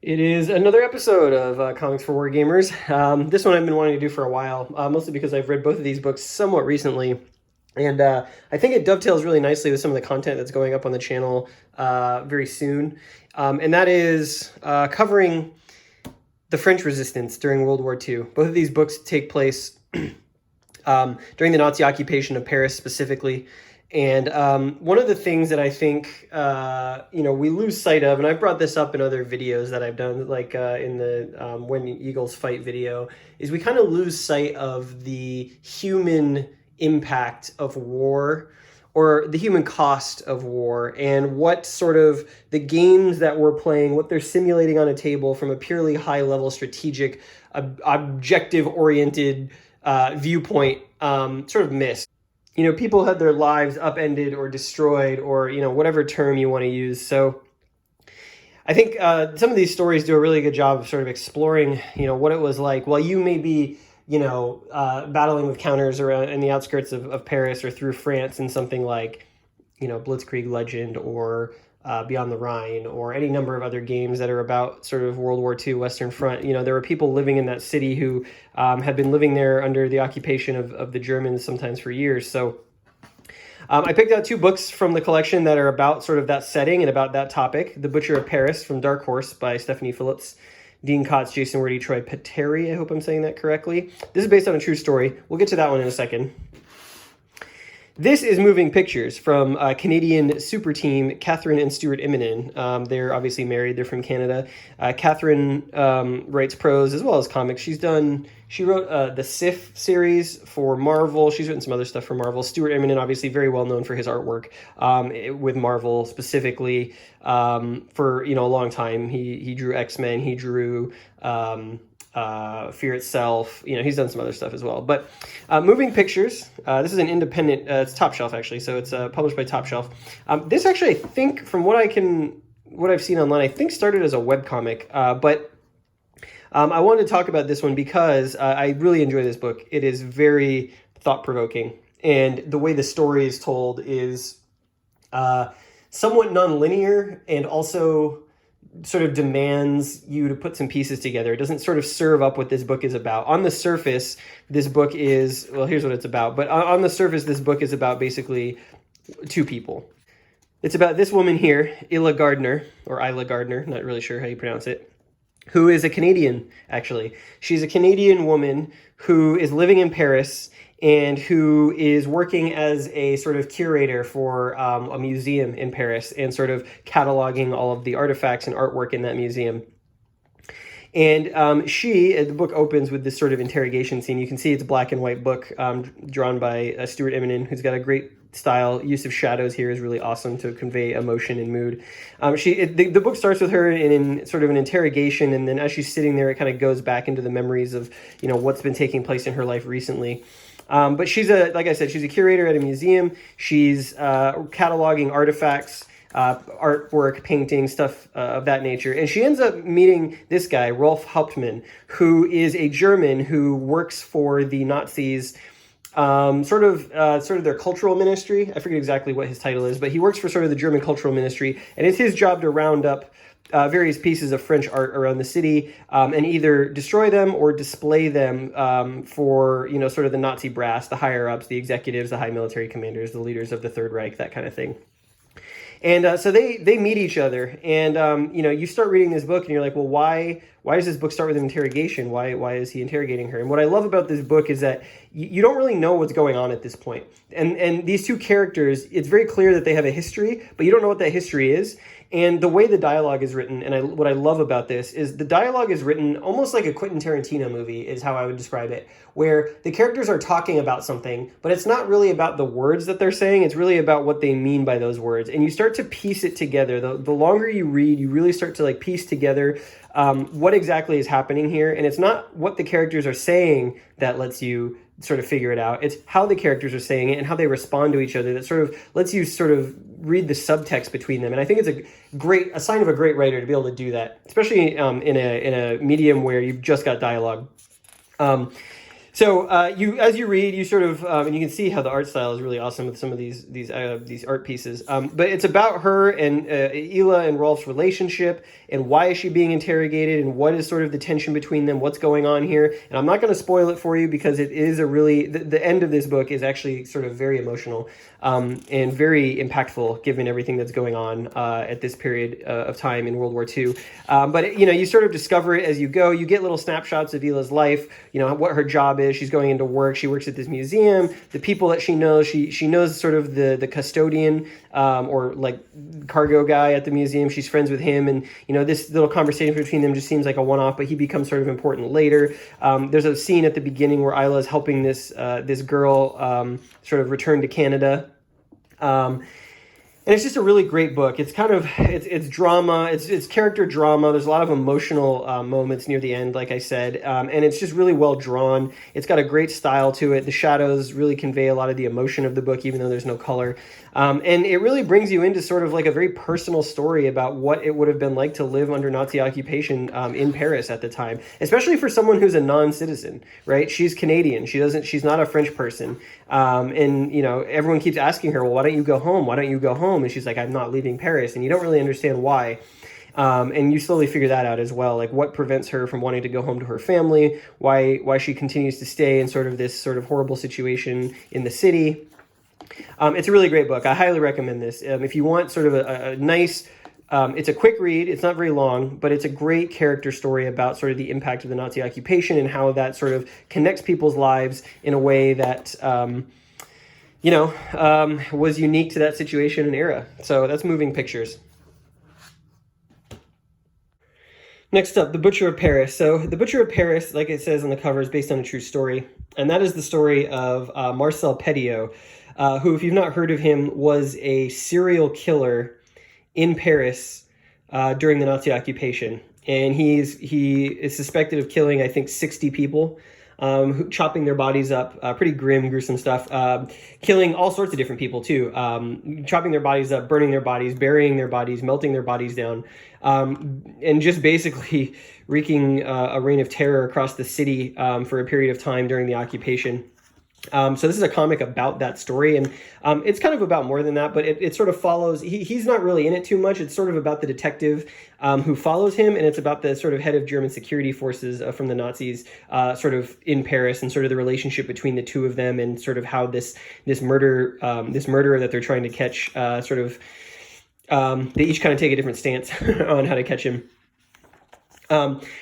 It is another episode of Comics for Wargamers. This one I've been wanting to do for a while, mostly because I've read both of these books somewhat recently. And I think it dovetails really nicely with some of the content that's going up on the channel very soon. And that is covering the French resistance during World War II. Both of these books take place during the Nazi occupation of Paris specifically. And one of the things that I think, we lose sight of, and I've brought this up in other videos that I've done, like in the When Eagles Fight video, is we kind of lose sight of the human impact of war, or the human cost of war, and what sort of the games that we're playing, what they're simulating on a table from a purely high-level strategic, objective-oriented viewpoint sort of miss. People had their lives upended or destroyed, or, whatever term you want to use. So I think some of these stories do a really good job of sort of exploring, what it was like. While you may be, battling with counters around in the outskirts of Paris or through France in something like, Blitzkrieg Legend or Beyond the Rhine, or any number of other games that are about sort of World War II Western Front. There were people living in that city who had been living there under the occupation of the Germans sometimes for years. So I picked out two books from the collection that are about sort of that setting and about that topic. The Butcher of Paris from Dark Horse by Stephanie Phillips, Dean Kotz, Jason Wordie, Troy Pateri. I hope I'm saying that correctly. This is based on a true story. We'll get to that one in a second. This is Moving Pictures from Canadian super team Catherine and Stuart Immonen. They're obviously married. They're from Canada. Catherine writes prose as well as comics. She wrote the Sif series for Marvel. She's written some other stuff for Marvel. Stuart Immonen, obviously very well known for his artwork with Marvel specifically for a long time. He drew X-Men. He drew Fear Itself. He's done some other stuff as well. But Moving Pictures, this is an independent, it's Top Shelf actually, so it's published by Top Shelf. This actually, I think, from what I've seen online, I think started as a webcomic, but I wanted to talk about this one because I really enjoy this book. It is very thought-provoking, and the way the story is told is somewhat non-linear, and also sort of demands you to put some pieces together. It doesn't sort of serve up what this book is about. On the surface, this book is, well, here's what it's about. But on the surface, this book is about basically two people. It's about this woman here, Isla Gardner, not really sure how you pronounce it, who is a Canadian, actually. She's a Canadian woman who is living in Paris and who is working as a sort of curator for a museum in Paris and sort of cataloging all of the artifacts and artwork in that museum. And the book opens with this sort of interrogation scene. You can see it's a black and white book drawn by Stuart Immonen, who's got a great style. Use of shadows here is really awesome to convey emotion and mood. The book starts with her in sort of an interrogation, and then as she's sitting there, it kind of goes back into the memories of what's been taking place in her life recently. But like I said, she's a curator at a museum. She's cataloging artifacts, artwork, painting, stuff of that nature. And she ends up meeting this guy, Rolf Hauptmann, who is a German who works for the Nazis, sort of their cultural ministry. I forget exactly what his title is, but he works for sort of the German cultural ministry. And it's his job to round up various pieces of French art around the city and either destroy them or display them for, sort of the Nazi brass, the higher-ups, the executives, the high military commanders, the leaders of the Third Reich, that kind of thing. And so they meet each other, and you start reading this book, and you're like, well, why does this book start with an interrogation? Why is he interrogating her? And what I love about this book is that you don't really know what's going on at this point. And these two characters, it's very clear that they have a history, but you don't know what that history is. And the way the dialogue is written, and what I love about this, is the dialogue is written almost like a Quentin Tarantino movie, is how I would describe it, where the characters are talking about something, but it's not really about the words that they're saying, it's really about what they mean by those words. And you start to piece it together. The longer you read, you really start to piece together what exactly is happening here. And it's not what the characters are saying that lets you sort of figure it out. It's how the characters are saying it and how they respond to each other that sort of lets you sort of read the subtext between them. And I think it's a sign of a great writer to be able to do that, especially in a medium where you've just got dialogue. So So as you read, you sort of and you can see how the art style is really awesome with some of these art pieces. But it's about her and Ela and Rolf's relationship, and why is she being interrogated, and what is sort of the tension between them, what's going on here. And I'm not going to spoil it for you because it is a really the end of this book is actually sort of very emotional and very impactful given everything that's going on at this period of time in World War II. But you sort of discover it as you go. You get little snapshots of Ela's life. What her job is. She's going into work. She works at this museum. The people that she knows, she knows sort of the custodian or like cargo guy at the museum. She's friends with him, and this little conversation between them just seems like a one-off, but he becomes sort of important later. There's a scene at the beginning where Isla is helping this girl sort of return to Canada. And it's just a really great book. It's kind of it's drama. It's character drama. There's a lot of emotional moments near the end, like I said, and it's just really well drawn. It's got a great style to it. The shadows really convey a lot of the emotion of the book, even though there's no color. And it really brings you into sort of like a very personal story about what it would have been like to live under Nazi occupation in Paris at the time, especially for someone who's a non-citizen, right? She's Canadian. She's not a French person. And everyone keeps asking her, well, why don't you go home? Why don't you go home? And she's like, I'm not leaving Paris. And you don't really understand why. And you slowly figure that out as well, like what prevents her from wanting to go home to her family, why she continues to stay in sort of this sort of horrible situation in the city. It's a really great book. I highly recommend this. If you want sort of a nice, it's a quick read. It's not very long, but it's a great character story about sort of the impact of the Nazi occupation and how that sort of connects people's lives in a way that, was unique to that situation and era. So that's Moving Pictures. Next up, The Butcher of Paris. So The Butcher of Paris, like it says on the cover, is based on a true story. And that is the story of Marcel Petiot, who, if you've not heard of him, was a serial killer in Paris during the Nazi occupation. And he is suspected of killing, I think, 60 people, chopping their bodies up, pretty grim, gruesome stuff, killing all sorts of different people, too, chopping their bodies up, burning their bodies, burying their bodies, melting their bodies down, and just basically wreaking a reign of terror across the city for a period of time during the occupation. So this is a comic about that story, and it's kind of about more than that, but it sort of follows, he's not really in it too much. It's sort of about the detective who follows him, and it's about the sort of head of German security forces from the Nazis sort of in Paris, and sort of the relationship between the two of them, and sort of how this murderer that they're trying to catch they each kind of take a different stance on how to catch him.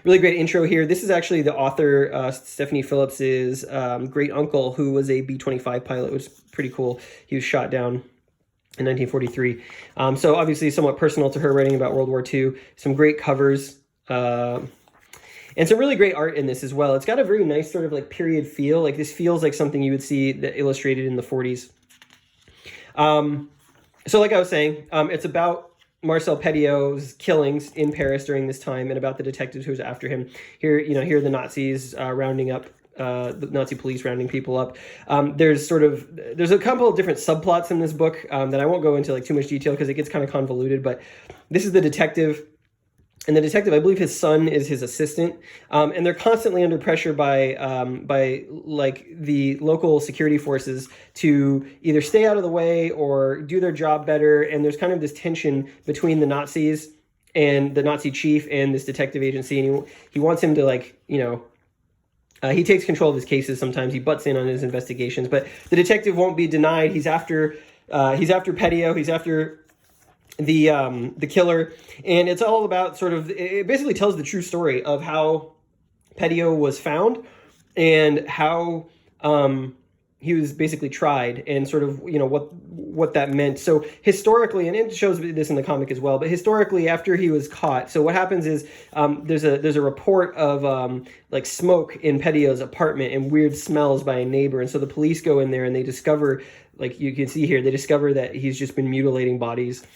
Really great intro here. This is actually the author, Stephanie Phillips's great uncle, who was a B-25 pilot, which is pretty cool. He was shot down in 1943. So obviously somewhat personal to her, writing about World War II. Some great covers. And some really great art in this as well. It's got a very nice sort of like period feel. Like this feels like something you would see that illustrated in the 40s. So like I was saying, it's about Marcel Petiot's killings in Paris during this time, and about the detectives who was after him. Here are the Nazis rounding up, the Nazi police rounding people up. There's a couple of different subplots in this book that I won't go into like too much detail because it gets kind of convoluted. But this is the detective. And the detective, I believe his son is his assistant, and they're constantly under pressure by like the local security forces to either stay out of the way or do their job better. And there's kind of this tension between the Nazis and the Nazi chief and this detective agency, and he wants him to he takes control of his cases. Sometimes he butts in on his investigations, but the detective won't be denied. He's after Petiot. He's after the killer, and it's all about it basically tells the true story of how Petiot was found and how he was basically tried, and sort of what that meant. So historically, and it shows this in the comic as well, but historically, after he was caught, so what happens is there's a report of like smoke in Petiot's apartment and weird smells by a neighbor, and so the police go in there and they discover, like you can see here, they discover that he's just been mutilating bodies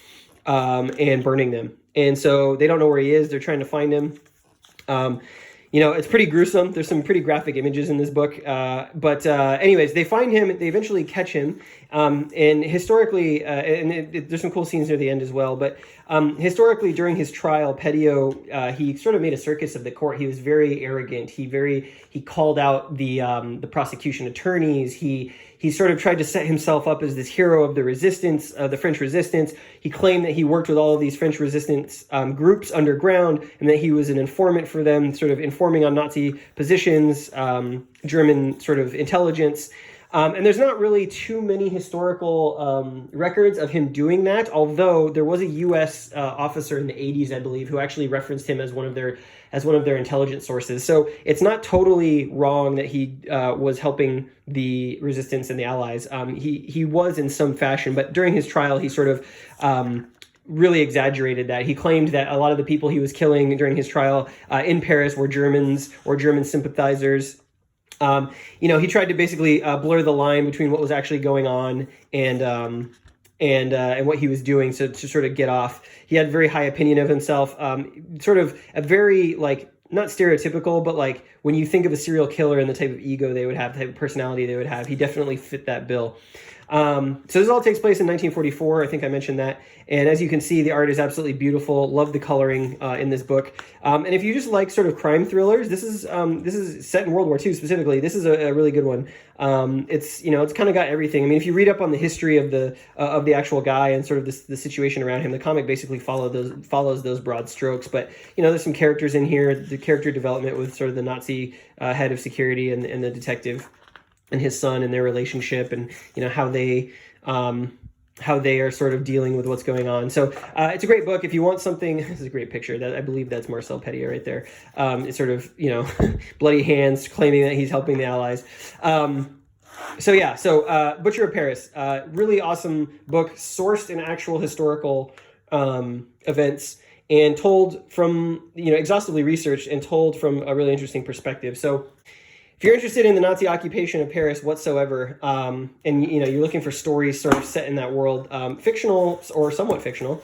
and burning them. And so they don't know where he is. They're trying to find him. you know, it's pretty gruesome. There's some pretty graphic images in this book. But anyways, they find him. They eventually catch him. And historically, there's some cool scenes near the end as well. But historically, during his trial, Petio, he sort of made a circus of the court. He was very arrogant. He called out the prosecution attorneys. He sort of tried to set himself up as this hero of the resistance, the French resistance. He claimed that he worked with all of these French resistance groups underground, and that he was an informant for them, sort of informing on Nazi positions, German sort of intelligence. And there's not really too many historical records of him doing that, although there was a U.S. Officer in the 80s, I believe, who actually referenced him as one of their intelligence sources. So it's not totally wrong that he was helping the resistance and the Allies. He was in some fashion, but during his trial, he sort of really exaggerated that. He claimed that a lot of the people he was killing during his trial in Paris were Germans or German sympathizers. He tried to basically blur the line between what was actually going on and what he was doing, so to sort of get off. He had a very high opinion of himself, sort of a very, like, not stereotypical, but like when you think of a serial killer and the type of ego they would have, the type of personality they would have, he definitely fit that bill. So this all takes place in 1944. I think I mentioned that. And as you can see, the art is absolutely beautiful. Love the coloring in this book. And if you just like sort of crime thrillers, this is set in World War II specifically. This is a really good one. It's kind of got everything. I mean, if you read up on the history of the actual guy and sort of the situation around him, the comic basically follows those broad strokes. But there's some characters in here, the character development with sort of the Nazi head of security and the detective and his son and their relationship, and how they are sort of dealing with what's going on. So it's a great book. If you want something, this is a great picture. That I believe that's Marcel Petier right there. It's sort of bloody hands claiming that he's helping the Allies. So Butcher of Paris, really awesome book, sourced in actual historical events and told from exhaustively researched and told from a really interesting perspective. So if you're interested in the Nazi occupation of Paris whatsoever, and you're looking for stories sort of set in that world, fictional or somewhat fictional,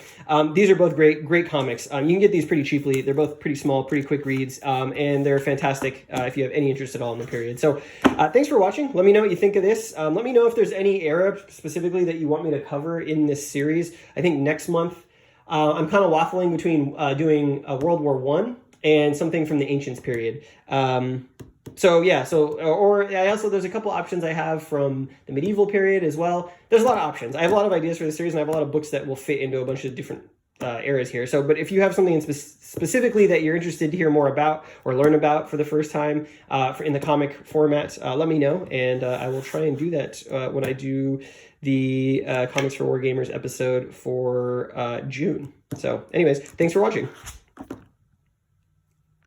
these are both great comics. You can get these pretty cheaply. They're both pretty small, pretty quick reads, and they're fantastic if you have any interest at all in the period. So thanks for watching. Let me know what you think of this. Let me know if there's any era specifically that you want me to cover in this series. I think next month I'm kind of waffling between doing World War I and something from the Ancients period. There's a couple options I have from the medieval period as well. There's a lot of options. I have a lot of ideas for the series, and I have a lot of books that will fit into a bunch of different eras here. So, but if you have something specifically that you're interested to hear more about or learn about for the first time in the comic format, let me know, and I will try and do that when I do the Comics for Wargamers episode for June. So anyways, thanks for watching.